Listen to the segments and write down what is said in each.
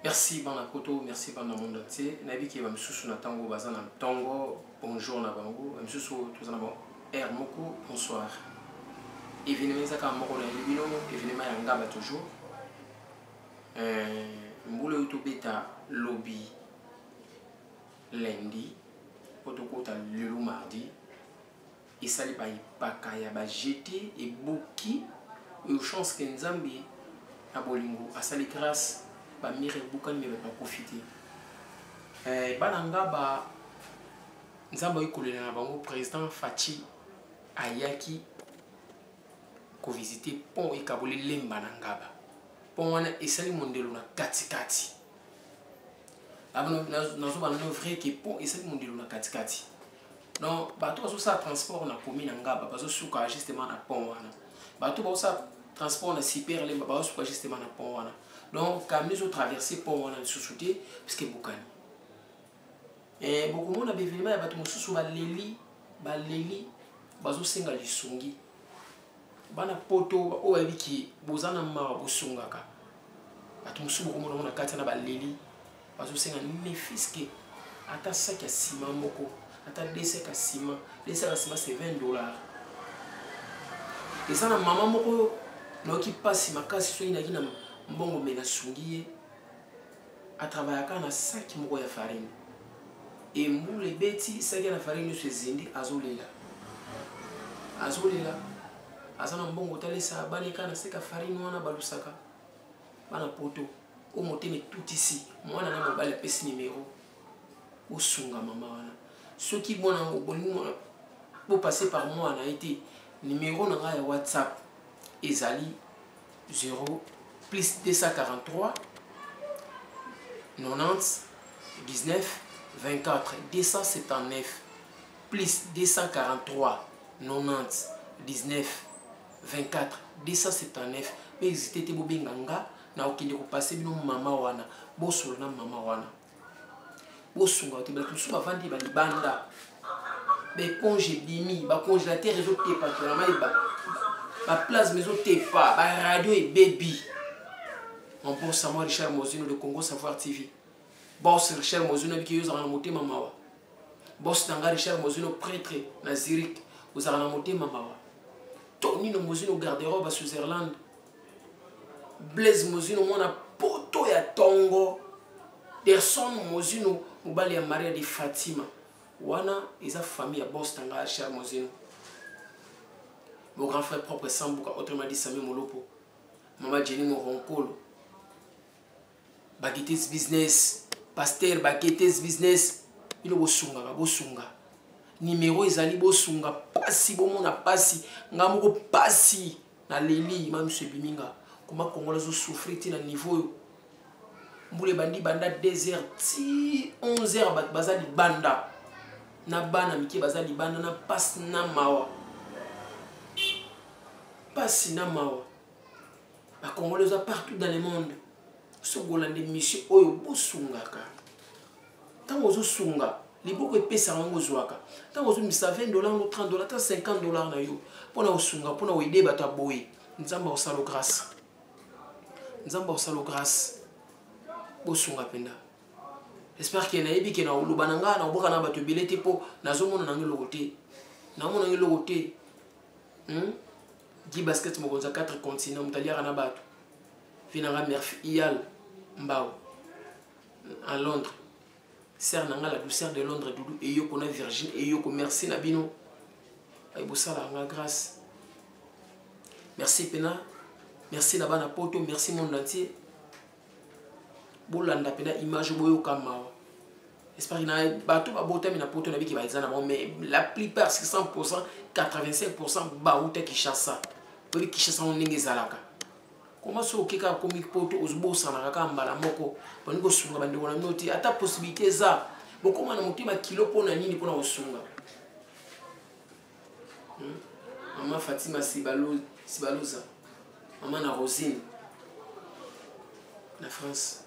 Merci bana poto, merci bana monde entier. Nabi qui va me sous na tango bazana tango. Bonjour na bango, me sous tous na bon. Moko bonsoir. Événement ça comme moko na libino, événement ya ngaba toujours. Mbule utopeta lobby lundi, potokota lelo mardi. Et ça li ba ipaka ya ba jeté et boki. Et chance que Nzambi na bolingo asali grâce ba mire bukani me ba profiter bananga ba Nzamba ikolela na bango président Fachi ayaki ko visiter pont et kabole lemba na ngaba pont wana esali mondelo na katikati abano nazo bana no vrai que pont esali mondelo na katikati non bato bazo sa transport na commune ngaba bazo suka justement na pont wana bato bazo sa transport na super lemba bazo suka justement na pont wana. Donc, quand nous avons traversé pour on a sous-souté, parce que beaucoup et beaucoup de monde a besoin de battre mon sous baleli, bazo senga lisungi. Bana poto o ebiki bozana mara bosunga ka. Battu sous beaucoup monde na kati na baleli, bazo senga nefiske. Ata sac à ciment moko, ata deux sacs à ciment, c'est $20. Et ça na maman moko no qui passe ma casse so ina kina mbongo mena sungiye a travailler kana sac moko ya farine et mbule beti sac ya farine so zindi azolela azana mbongo talesa bale kana seka farine wana balusaka bana poto o moteme tout ici mwana na mobile pesi numéro o sunga mama wana ceux qui bona bolingo pour passer par moi na été numéro na ya WhatsApp ezali 0 plus 243 90 19 24 279 plus 243 90 19 24 279 mais hésitez te bobenganga na okende ko passer bino mama wana bosolo na mama wana bosunga te bala tusu bavandi ba libanda be congé bimi ba congélateur réseau te particulièrement ba place maison te pas ba radio et baby. Mon boss à moi Richard Mozino de Congo Savoir TV. Boss Richard Mozino qui est en monté mamawa. Boss Nanga Richard Mozino prêtre na Zurich vous avez monté mamawa. Tony no Mozino garde-robe à Switzerland. Blaise Mozino mona poto ya Tongo. Derson Mozino mobali ya Maria de Fatima. Wana isa famille à boss Nanga Richard Mozino. Mon grand frère propre Sambuka autrement dit Sami Molopo. Maman Jenny Moronkolo. Baguettes business, pasteur baguettes business, il bosunga bosunga. Numéro ezali bosunga pasi bomona pasi ngamoko pasi na leli mam sebiminga. Comment Congolais zo souffrir na niveau mbule bandi banda 2h ti 11h bazali banda. Na bana miki bazali banda na pas na mawa. Pasi na mawa. Ba Congolais partout dans le monde. So golande mission oyo bosungaka tango ozo sunga liboko epesa ngo zwaka tango ozo misa $20 ou $30 ta $50 na yo pona osunga pona oide bata boye nzamba osalo grâce bosunga penda j'espère que na yebi ke na ulubananga na oboka na bato belete po nazomona na ngelo côté na mona ngelo côté Guy basket mokonza 4 continents mutaliara na bato Vinanga Murphy Iyal Mbao à Londres. Sœur Nanga la douceur de Londres Doudou et yo kona Virgin et yo ko merci na bino. Ay bosala nga grâce. Merci pena. Merci na bana poto, merci monde entier. Bolanda pena image boyo kama. J'espère na bato ba bota na poto na biki ba izana mais la plupart 100% 85% ba uta Kinshasa. Bobi Kinshasa on ninge zalaka. Comment so keka komi poto ozbo sana kaka mbala moko bani ko sunga bandi wona noti ata possibilité za boko mana mutima kilo pona nini pona osunga Mama Fatima Sibaloza Mama na Rosine na France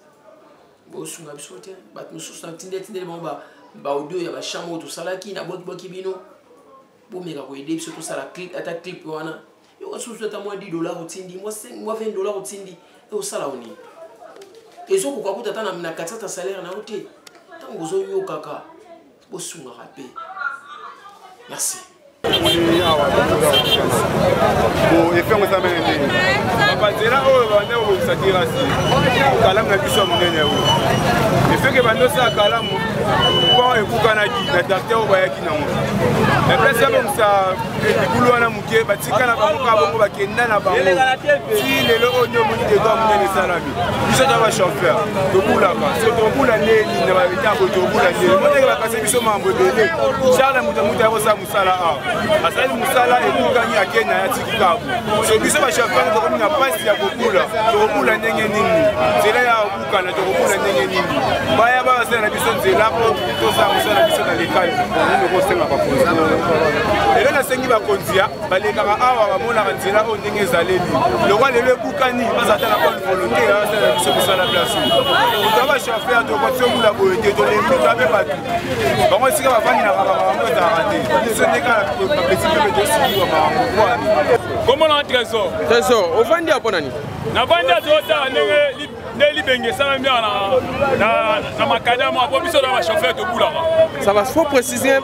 bo sunga bisote bat mususu tinde ba audio ya ba chamo to salaki na boki bino bo meka ko aider biso to sala clip ata clip wana yo sous ta moi $10 au tindi moi $20 au tindi et au sala oni Et ce qu'on a dans la 400 salaire na oté. Tant que yo kaka. Bo sunga rapé. Merci. Bon, et fait moi ça mène. Papa là oh on est au satirasi. Kalam na biso monene o. Et fait que bando ça kalam bon et kukanaki na docteur ba yaki na mo. Mais place ça comme ça likulu wana muke batika na bango ka bango bakenda na bango. Si lelo onyo moni de doit monene salami. Biso ta ba chauffeur. To kula ba. So to kula neni na ba bitango to kula neni. Mo te ba kase biso mambo dele. Charles muta ko sa musala a. Asali musala ekukani ya Kenya ya tikikabu. So biso ba chauffeur to komina pasi ya kokula. To kokula ndenge nini. Zela ya okukana to kokula ndenge nini. Baya ba sala biso nzela po to sa musala biso na lekali. Ndio ko senga ba konzi. Elo na sengi ba konzia balekaka awa ba mona nzela o ndenge zaleli. Lokwa lelo ekukani bazata na bonne volonté ya sala biso musala place. To ba chauffeur to ko tsomula boyete to le mito abe batu. Ba mo sika ba fani na ba mo ta rate. Ce n'est qu'à comment on a trésor? Trésor, au fond de la bonne na banda zota ne libenge ça même na makadam a biso na chauffeur de boulanga. Ça va, faut préciser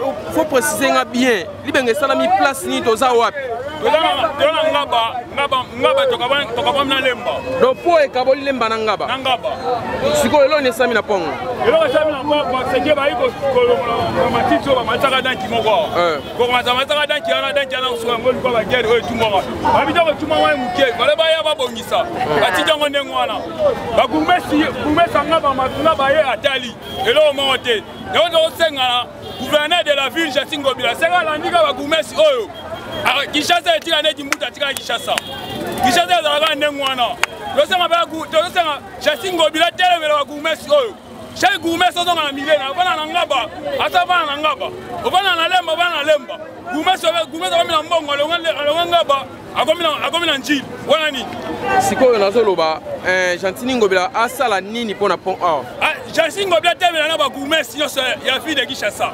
bien. Libenge ça la mi place ni toza wapi. Dona ngaba tokaba na lemba. Donc pour e kaboli lemba na ngaba. Na ngaba. Siko elo ne sami na pongo. Elo sami na pongo senge ba iko ko matitso ba mataka danki moko. Ko mataka danki ana so ngoli ko ba gere o tumwa. Abita ko tumwa wa muke. Bale ba ya ba bongisa. Batija ngo ndengwana. Ba kumesa ngaba matuna ba ye atali. Elo mo te. Yo senga gouverneur de la ville Jacingo Bila. Senga landika ba kumesi oyo. Kishasa etika neti mbuta tika Kishasa. Kishasa ezalaka ndengwana. Tosanga ba tosanga Jacingo Bila telemela ba kumesi oyo. Chez Goumès on a mis là, on a ngaba, ataba na ngaba. On va na lemba, on na lemba. Goumès on a mis mbongo, on ngaba, akomi na njili. Wana ni. Siko nazoloba, Jantini Ngobila asala nini pona pont or. Jantini Ngobila telemela na ba Goumès yo ya fille de Kishasa.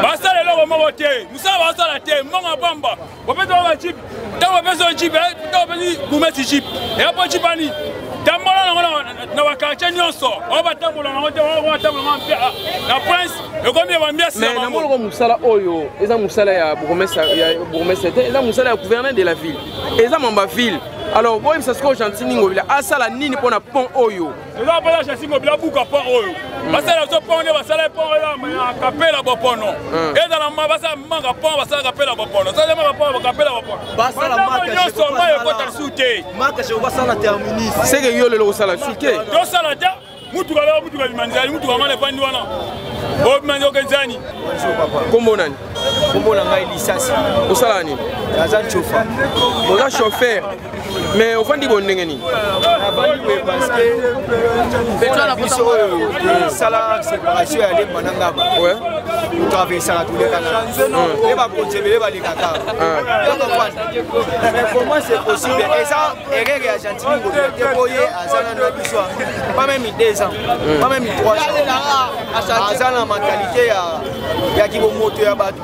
Basala lo mo te, musala basala te, mbongo bamba. Opeto ba chip, tawo bezo chip, tawo bezi Goumès chip. Et apo chipani. Na wakati nyonso oba tambola na wote wa tambola na prince e combien va bien mais na molo musala oyo eza musala ya bourgmestre eza musala ya gouverneur de la ville eza mamba ville alors boy ça se ko Jantini Ngobila asala nini pona pont oyo eza pala Jantini Ngobila buka pont oyo basala so pont ne basala pont ya kapela bopono eza na mabasa manga pont basala kapela bopono ça ma pont kapela bopono basala maka nyonso mayo kota sute maka je basala terminus c'est que yo le sala sute do sala da mutu kala bimanzali mutu kama le pandi wana o bimanzo kenzani kombo nani kombo na ngai lisasi osala ni azan chauffeur oza chauffeur mais au fond di bon ndenge ni parce que biso sala séparation ya lemba na ngaba ouais on traverse la tous les canaux et va continuer va les kaka mais comment c'est possible et ça erreur ya Jantini Ngobila débrouiller azana na biso pas même 2 ans pas même 3 ans azana mentalité ya ki bo moto ya bato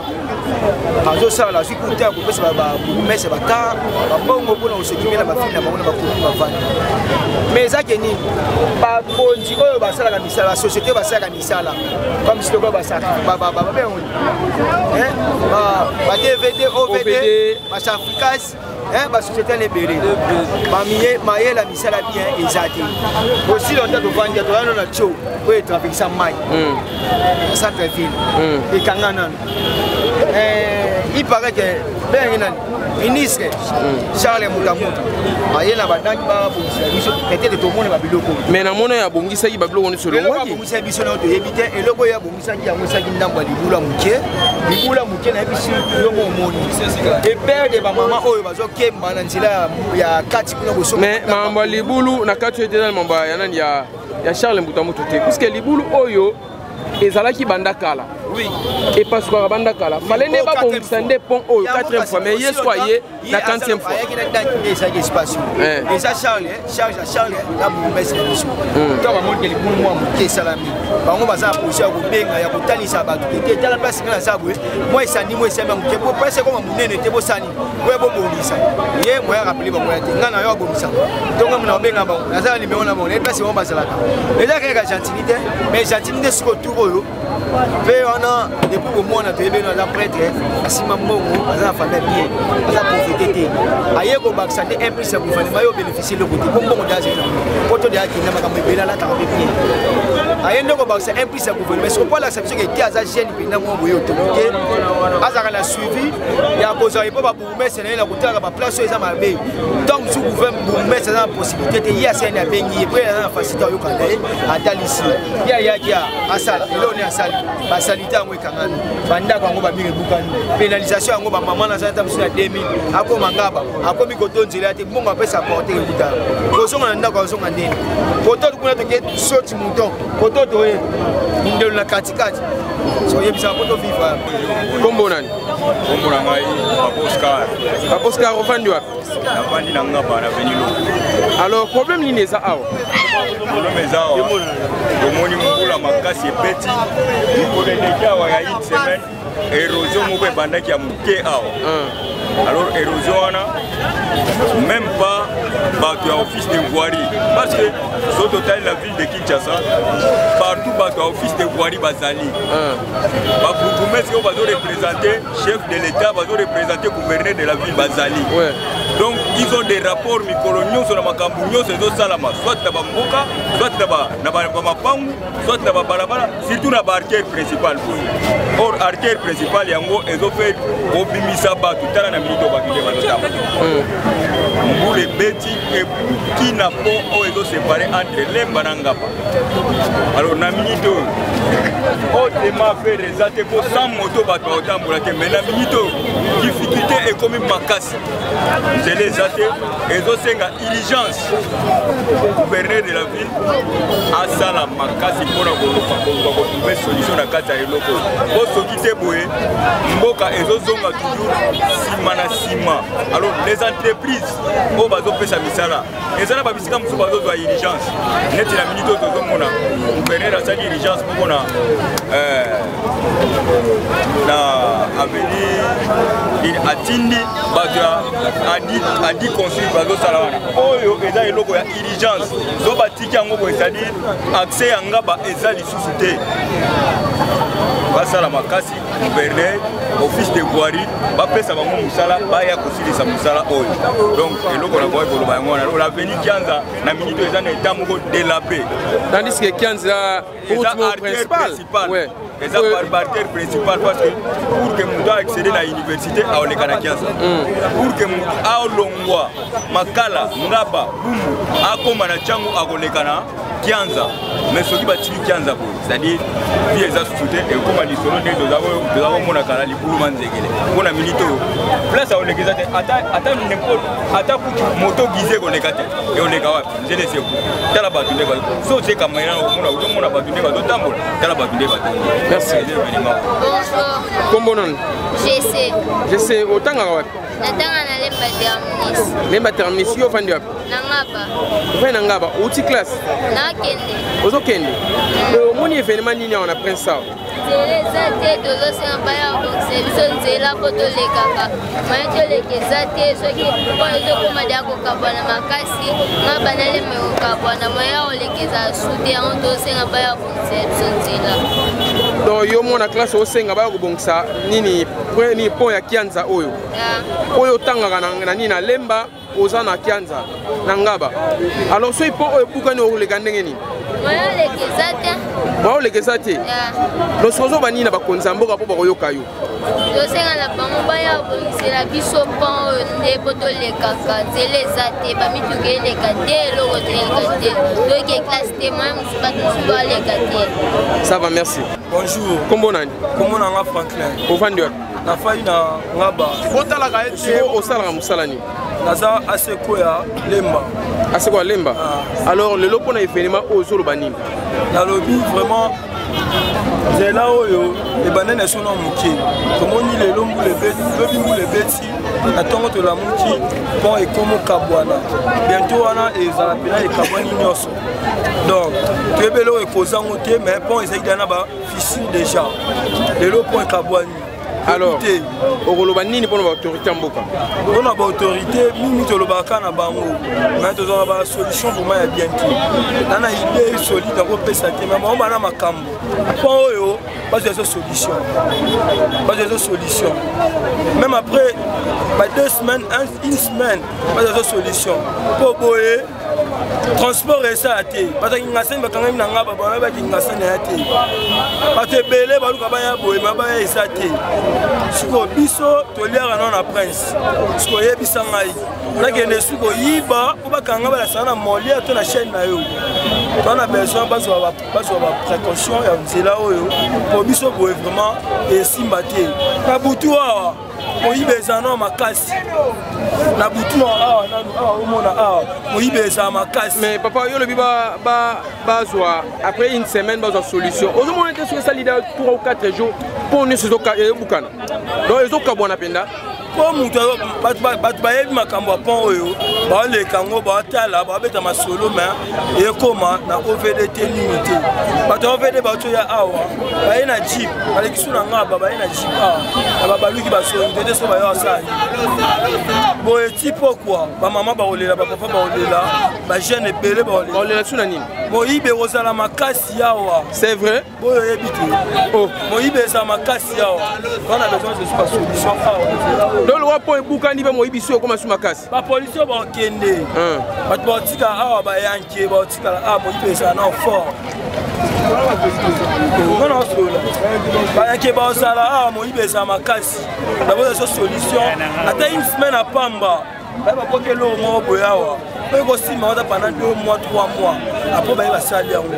azo sala si kuta ko pesa ba messe ba ka ba bongo pona osokimela ba fina ba ona ba komi ba vani mais ça que ni ba bonji oyo ba sala ka misala société ba sala ka misala comme si ko ba sala ba ba DVD OVD ba Africas ba société libérée ba mié maye la misala bien ezati aussi longtemps de vendre to yana na cho ko trafic sa mai ça très ville et kangana il paraît que ben ministre Charles Mutamuta ayela badangi ba bongisa peut-être tout le monde ba biloko mais na mona ya bongisa ki ba biloko ni solo ngaki bongisa biso na to yebite eloko ya bongisa ki ya musaki ndamba libula muke na biso yongo omoni et père de ba mama oyo bazo kemba na nzila ya kati kuna boso mais mamba libulu na kati était dans mamba ya nani ya Charles Mutamuta te parce que libulu oyo ezalaki banda kala Oui. Et parce que Rabanda Kala. Fallait ne pas bongisa nde pont au 4e fois mais hier soit hier la 40e fois. Et ça espace. Et ça Charles la bourgmestre biso. Toi va monter les bons mois qui salami. Bango baza position ko benga ya kotalisa bato. Te tala place ngana sabwe. Moi sandi moi semba ke po presse comme munene te bo sani. Moi bo bolisa. Ye moi rappeler ba moi te ngana yo bolisa. Donc mona benga ba. Naza numéro na bon. Et place on basala. Et là que gentilité mais gentilité ce ko tout oyo. Pe wana depuis au mois na te beno na prêtre asima mbongo aza famille bien. Aza profiter te. Aye ko baksa te implice ko fane mayo bénéficier le côté. Mbongo daze na. Poto de akina makambo bela la ta ko bien. Aye ndoko baksa implice ko fane mais ce pas la exception que aza jeune pina mo boyo to. Aza la suivi ya koza ipo ba bourgmestre na kutaka ba place eza mabe. Donc sous gouvernement bourgmestre na possibilité te ya c'est na bengi pe na facilité yo kandaye atalisi. Ya asala eloni asali ba salita ngo ekangani. Banda ko ngo ba mingi bukani. Pénalisation ngo ba maman na zata msuna 2000 ako mangaba ako mikoto nzela te mbongo apesa porter ekuta. Kozonga na ndako kozonga ndeni. Koto tukuna to get soti mouton. Koto to e ndelo na katikati. So yebisa koto viva. Kombo nani? Kombo na ngai Oscar. Oscar ofandi wapi? Nafandi na ngaba na venilo. Alors problème ni neza awa. Problème eza awa. Omoni mbula makasi ebeti. Nikoleleka wa ya une semaine. Érosion moko ebandaki ya moke awa. Alors érosion wana même pas bato ya office de voirie parce que so total la ville de Kinshasa partout bato ya office de voirie bazali ba bourgmestre bazo représenter chef de l'état bazo représenter gouverneur de la ville bazali. Donc ils ont des rapports mikoloniaux sur la makambu nyonso ezo salama soit na bamboka soit na ba mapangu soit na ba balabala surtout na ba artère principale. Or artère principale yango ezo fait obimisa bato tala na minito bakile balotama. Mbule beti et qui n'a pas oezo séparé entre Lemba na Ngaba. Alors na minito autrement fait résultat pour 100 motos bato otambula te mais na minito difficulté est comme makasi. C'est les athées ezo senga diligence gouverneur de la ville à sala makasi pour ko trouver solution na kata eloko. Pour soki te boye mboka ezo zonga toujours sima na sima. Alors les entreprises au bazo pesa misala ezala ba bisika musu bazo zwa diligence neti na minito to zomona gouverneur a sa diligence pour na avenir atindi bato adi consul bazo sala wana oyo eza eloko ya diligence zo batiki yango bo c'est-à-dire accès ya ngaba eza lisusu te basala makasi gouverneur office de voirie bapesa bango musala baya kosilisa musala oyo donc eloko na boye koloba yango wana la veni Kianza na minito eza na état moko délapé tandis que Kianza route principale ouais eza par artère principale parce que pour que mutu accéder à l'université aoleka na Kianza pour que mutu aolongwa makala ngaba bumbu akoma na changu akoleka na Kianza mais soki batiki Kianza boye c'est-à-dire vie eza soute et koma lisolo nde tozako mona kala libulu manzekele mpona minito place aolekeza te ata n'importe ata kutu moto gize koleka te eoleka wapi nzele seku tala bato nde so oseka mayina ozomona bato nde bazotambola tala bato nde bato. Merci. Bonjour. Kombo nani? JC. Otangaka wapi? Natanga na Lemba terminus. Lemba terminus yo ofandi wapi? Na Ngaba. Ofandi na Ngaba uti classe? Nakende. Ozokende? Omoni événement nini awa na Prince Sao? Nzela eza te tozosenga baya bokise biso nzela mpo tolekaka moye toleka eza te soki oyo ezokoma deya kokabwana makasi Ngaba na Lemba ekokabwana moye aolekeza su te yango tozosenga baya bokise biso nzela. Donc yo mona classe osenga baya kobongisa nini pont ya Kianza oyo oyo otangaka na nini na Lemba oza na Kianza na Ngaba. Alors soki pont oyo ebukani okoleka ndenge nini? Moye olekeza te. Moye olekeza te? Donc soki ozoba nini na bakonzi ya mboka mpo bakoyoka yo? Tosenga na bango baya kobongisela biso pont oyo nde mpo tolekaka nzela eza te bamituka eleka te eloko toyeleka te toyeke classe te moye mosu bato mosu baleka te. Ça va, merci. Bonjour. Kombo nani? Kombo na nga Franklin. Ofandi wapi? Nafai na Ngaba. Otalaka ete osalaka mosala nini? Naza aseko ya Lemba. Aseko ya Lemba? Alors lelo mpona événement oyo ozoloba nini? Nalobi vraiment nzela oyo ebanda na sona moke tomoni lelo lobi mbula ebeti na ntongo tolamuki mpo ekomokabwana bientôt wana ezala mpena ekabwani nyonso donc toyebeli oyo ekozango te mais mpo ezalaki dana bafissure déjà lelo mpo ekabwani. Alors, okoloba nini mpona baautorité ya mboka? Mpona baautorité mingi tolobaka na bango mais tozala basolution vraimen ya bien te nana idée solide akopesa te mais bango bana makambo mpo oyo bazwa solution même après ba 2 semaines une semaine bazwa solution mpo boye transport esa te bazaki ngasani bakangami na ngaba bana baki ngasani ya te bato ebele baluka baya boye ma baya esa te siko biso toliaka na na prince siko yebisa ngai nakende siko yiba po bakanga balasana na molia to na chaîne na yo bana besoin bazwa ba précaution ya nzela oyo po biso boye vraiment esimba te na butu awa moyibe ezana makasi na butu awa omona awa moyibe ezana makasi. Mais papa yo lobi bazwa après une semaine bazwa solution ozomona ete soki esali 3 ou 4 jours mpo nyonso ezokabukana donc ezokabwana mpenza mpo moto bato bayebi makambo ya pont oyo baoleka yango baotala baobeta masolo me ekoma na ovd te nini te bato ya ovd baotoya awa baye na jip balekisu na ngaba baye na jip awa na babaluki basoli te te so bayo asali boye ti pokwa bamama baolela bapapa baolela bajeune ebele baolela su na nini moyibe ekozala makasi awa. C'est vrai boye oyebi te moyibe ezala makasi awa wana besoin de solution awa donc lwa mpo ebukani mpe moyibi so ekoma su makasi bapolisier bakende bato baotika awa bayanke baotikala awa moyibi ezala na fort wana osola bayanke baosala awa moyibi ezala makasi daboza so solution ata une semaine apamba baye babokeli oyo moko boye awa po ekosima wata pendant 2 mois 3 mois apres baye basali yango.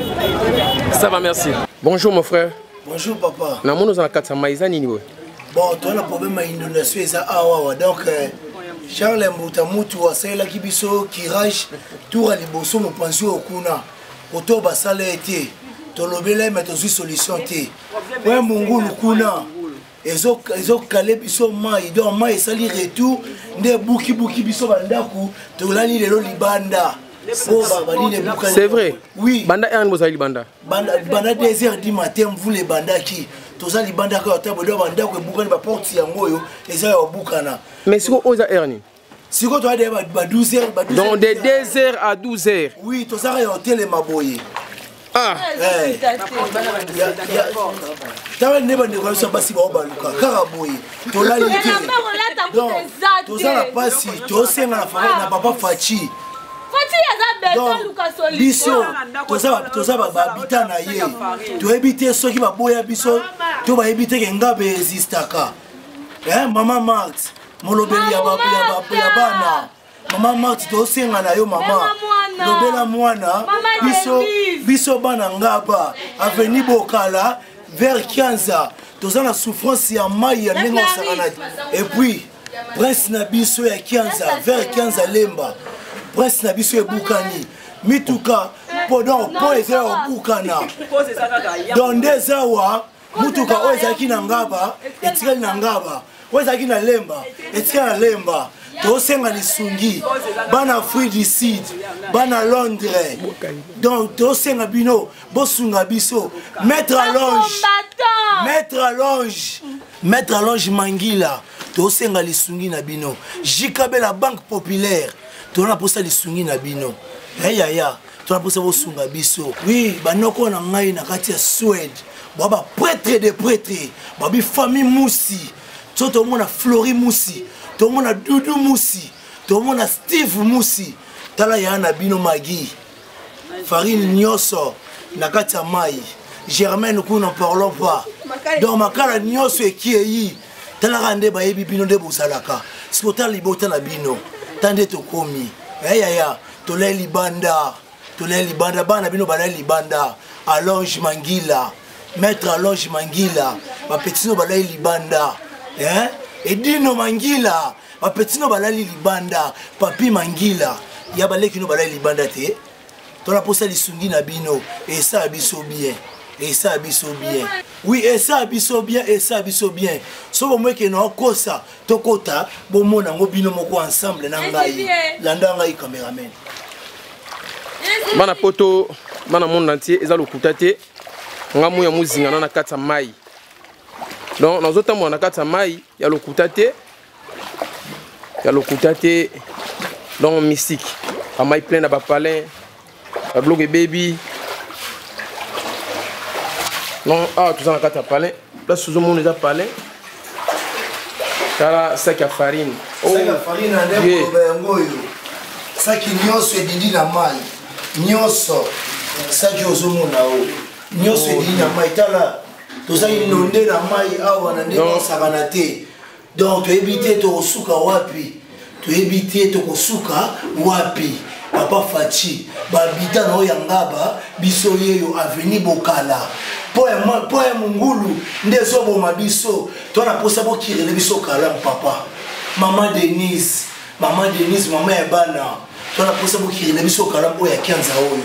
Ça va, merci. Bonjour mon frère. Bonjour papa. Na mono za katsa maiza nini boy? Bon, toi, le problème à l'inondation, c'est ça. Donc, Charles Mbouta Moutou, c'est là qui biso, qui rage, tout à l'ibosson, nous pensons au Kuna. Auto basale été, ton lobele, mais ton solution té. Ouais, mon goût, le Kuna. Ils ont calé biso maï, donc maï, ça li retour, ne bouki biso bandaku, tu l'as ni le libanda. C'est vrai. Oui. Banda est un beau banda. Banda 2h du matin, vous les banda qui. Tous les bandas qui ont été banda qui boucan ba porte yangoyo, les a boucana. Mais si vous osez erni. Si vous avez 12h, donc de 2h à 12h. Oui, tous les hôtels et maboye. Ah. T'as une bonne négociation basi ba baluka karaboye. Tola lité. Donc, tous la passi, tous na famille na papa Fachi. biso toza babita na ye toyebi te soki baboya biso to bayebi te ke ngabe resistaka mama Marthe molobeli ya bana mama Marthe tosenga na yo mama lobela mwana biso bana ngaba aveni bokala vers 15 toza na souffrance ya mai ya ndenge osakana et puis prince na biso ya 15 vers 15 lemba prince na biso ebukani mituka podon po eza obukana donc des awa mutuka oyo ezalaki na ngaba etikali na ngaba oyo ezalaki na lemba etikali na lemba tosenga lisungi bana Afrique du Sud bana Londres donc tosenga bino bosunga biso maître allonge mangila tosenga lisungi na bino jikabe la banque populaire tona posa lisungi na bino yaya tona posa bosunga biso oui banoko na ngai na kati ya Suède baba prêtre de prêtre babi famille Musi to mona Flori Musi to mona Dudu Musi to mona Steve Musi tala ya na bino magi farine nyoso na kati ya mai Germaine kuna parlons pas donc makala nyoso ekiyi tala rande bayebi bino de bosalaka sikota libota na bino tande tokomi yaya tolai libanda bana bino balai libanda allonge mangila maître allonge mangila bapetino balai libanda edino mangila bapetino balai libanda papi mangila ya baleki no balai libanda te tona posa lisungi na bino esa biso bien et ça biso bien. Oui, et ça biso bien, et ça biso bien. So bon moi que non kosa, tokota, bon mona ngo bino moko ensemble na ngai. Landa ngai cameraman. Bana poto, bana monde entier, eza lokuta te. Nga mu ya muzinga na kata mai. Donc dans autant mo na kata mai, ya lokuta te. Ya lokuta te. Donc mystique. A mai plein na ba palin. La blogue baby. Non, ah, tout ça na kata palin. Là sous monde déjà palin. Kala sac à farine. Sac à farine ande ko ngoyo. Sac nyonso edindi na mai. Nyonso sac ozomona o. Nyonso edindi na mai tala. Toza inonde na mai awa na ndeko sakana te. Donc tu éviter to suka wapi. Tu éviter to kosuka wapi. Papa Fachi, babita na oyangaba biso yeyo avenue Bokala. Poe mungulu ndezo boma biso. Toi na posa bo kirele biso kala papa. Maman Denise, mama ebana. Toi na posa bo kirele biso kala bo ya kianza oyo.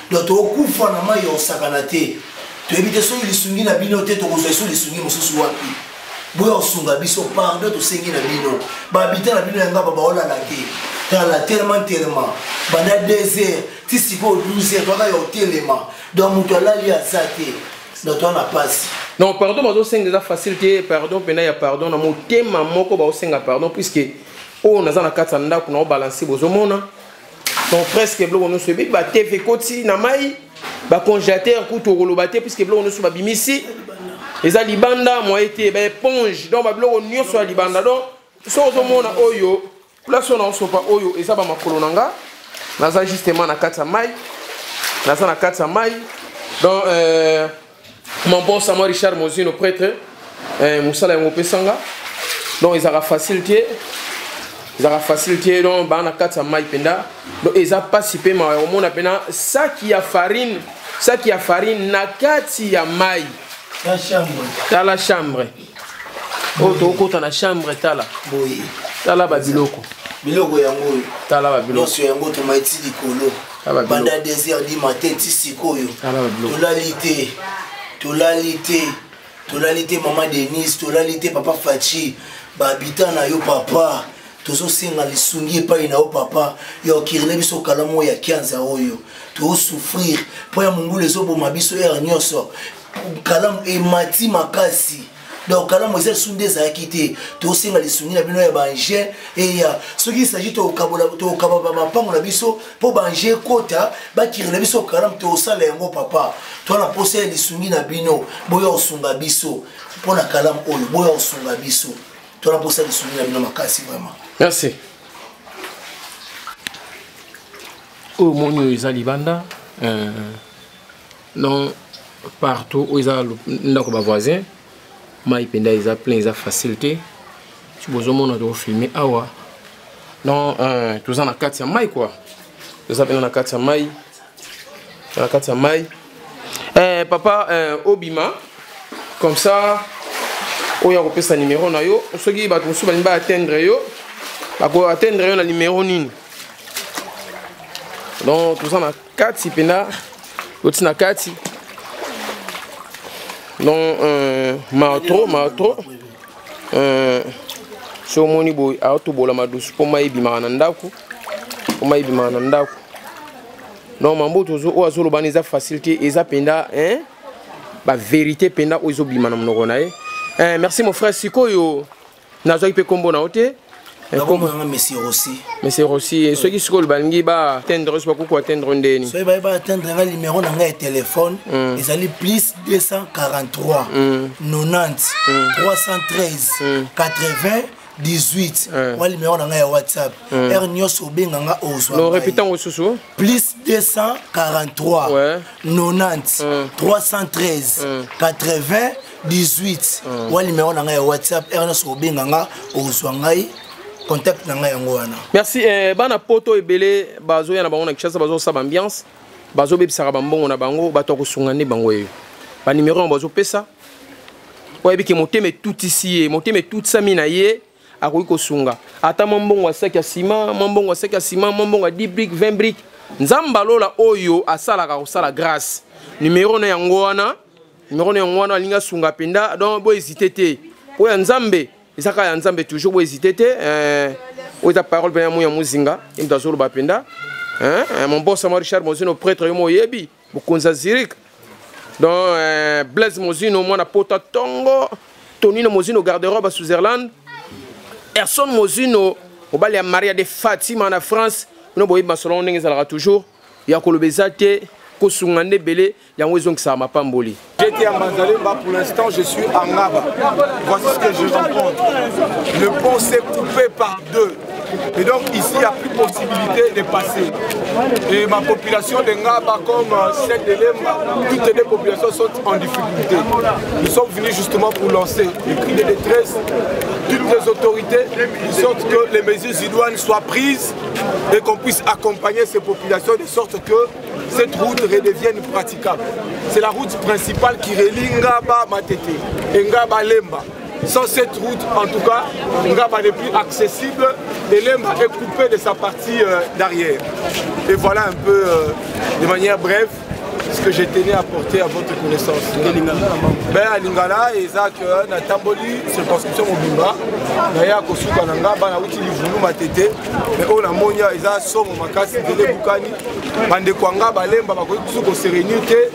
Donc to okufa na mai osakana te. Tu éviter so lisungi na bino te to kozo so lisungi mosusu wapi. Boya osunga biso pardon to sengi na bino. Babita na bino yangaba ba ola la ke. Tala tellement pendant 2 heures, tu sais quoi 12 heures, tu as au téléma. Donc tu as là il y a ça donc on a passé. Non pardon, mais c'est déjà facilité pardon, pena ya pardon na mo tema moko ba osenga pardon puisque on a na katanda ko na balancer bozomona. Donc presque blo on se ba TV koti na mai ba congélateur ko to rolobate puisque blo on se ba bimisi. Eza libanda mo été ba éponge donc ba blo on nyo so libanda donc so ozomona oyo place on a sopa oyo eza ba makolo nanga naza justement na kata mai naza na kata mai donc mon bon Samuel Richard Mozino prêtre musala yango pesanga donc ils a facilité donc ba na kata mai penda donc ils a participé ma au mona pena ça qui a farine na kati ya mai la chambre oh to kota na chambre tala boyi tala ba biloko yango tala ba biloko so yango to maiti likolo banda 2 heures du matin tisikoyo tolalité maman Denise tolalité papa Fachi ba habitant na yo papa tozo singa lisungi pa ina o papa yo kirele biso kalamo ya kianza oyo to souffrir po ya mungulu ezobo mabiso er nyoso kalam e mati makasi. Donc, quand on sunde za kité, to singa li sungi na bino ya banje et ya ce qui s'agit to kababa pango na biso po banje kota ba kirela biso kalam to sala yango papa. To na poser li sungi na bino boya osunga biso po na kalam oyo boya osunga biso. To na poser li sungi na bino makasi vraiment. Merci. Oh mon isa libanda non partout où ils a ndako ba voisin. Mai penda ils a plein ils a facilité tu besoin mon de filmer awa non tout ça na kati ya mai quoi tout ça na kati ya mai papa obima comme ça o ya kopesa numéro na yo soki ba to suba ba atteindre yo ba ko atteindre yo na numéro nini donc tout ça na kati penda tout na kati non maotro so moni boy auto bola madusu po mai bima na ndako non mambo tozo o azolo baniza facilité eza penda ba vérité penda o zo bima na mnoko na merci mon frère sikoyo nazo ipe kombo na ote Monsieur Rossi, ceux qui sont bangi ba atteindre soit quoi atteindre ndeni. Ceux qui va atteindre le numéro na ngai téléphone, ils allaient plus 243 90 313 80 18. Wali numéro na ngai WhatsApp. Ernios obenganga ozwa. Non, répétons au sous. Plus 243 90 313 80 18. Wali numéro na ngai WhatsApp. Ernios obenganga ozwa ngai. Contact na ngai yango wana. Merci bana poto ebele bazo ya na bango na Kinshasa bazo sa ambiance bazo bebisaka bambongo na bango bato ko sungane bango yo. Ba numéro bazo pesa. Oye biki moteme tout ici moteme tout ça mina ye akoki ko sunga. Ata mambongo wa 5 ya ciment, mambongo wa 5 ya ciment, mambongo wa 10 briques, 20 briques. Nzamba lola oyo asalaka ko sala grâce. Numéro na yango wana numéro na ngwana linga sunga penda donc bo hésiter te oya nzambe ezaka ya nzambe toujours bo hésiter te oza parole ben ya muzinga imdazolo bapenda mon boss Richard Mozino prêtre yo moyebi bokonza Zurich donc Blaise Mozino mwana pota tongo Tonino Mozino garde-robe à Switzerland Erson Mozino au bal ya Maria de Fatima en France no boye masolon ndenge zalaka toujours ya kolobeza te ko sungande belé ya ngwezo ngisa mapamboli. J'étais à Manzalemba, pour l'instant je suis à Ngaba. Voici ce que je rencontre. Le pont s'est coupé par deux. Et donc ici, il n'y a plus possibilité de passer. Et ma population de Ngaba, comme celle de Lemba, toutes les populations sont en difficulté. Nous sommes venus justement pour lancer le cri de détresse, toutes les autorités, de sorte que les mesures idoines soient prises et qu'on puisse accompagner ces populations de sorte que cette route redevienne praticable. C'est la route principale qui relie Ngaba Matete et Ngaba Lemba. Sans cette route, en tout cas, Ngaba n'est plus accessible et Lemba est coupé de sa partie d'arrière. Et voilà un peu, de manière brève, ce que je tenais à porter à votre connaissance. Ben à Lingala, Isaac, Natamboli, circonscription Mobimba, Naya Kosuka Nangaba, Nauti Livulu Matete, mais on a Monia, Isaac, Somo Makasi, Dele Bukani, Mande Kwanga, Balemba, Bakosuko Sérénité,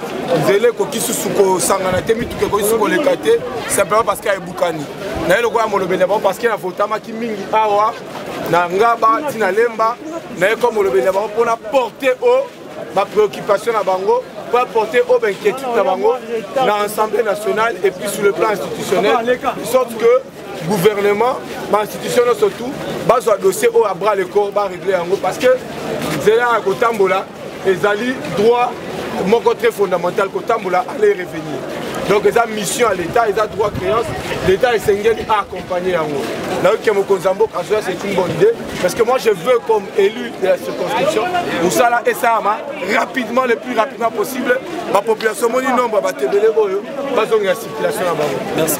Zele Kokisuko Sanganate, Mituke Kosuko Lekate, simplement parce qu'il y a Bukani. Naya Lokoya Molobeleba, parce qu'il y a Fotama Kimingi Awa, Nangaba, Tina Lemba, Naya Komolobeleba, pour la porter au ma préoccupation à Bango, pour apporter aux inquiétudes à Bango dans l'Assemblée nationale et puis sur le plan institutionnel, de sorte que le gouvernement, l'institution surtout, va se dossier au bras le corps, va régler en gros parce que c'est là à Kotambola, les alliés droit, mon côté fondamental, Kotambola, aller revenir. Donc, ils ont mission à l'État, ils ont droit de créance, l'État est singé à accompagner en haut. Là où c'est une bonne idée, parce que moi je veux comme élu de la circonscription, où ça là et ça rapidement, le plus rapidement possible, ma population, mon nombre va te donner, pas de circulation là-bas. Merci.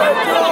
Hey!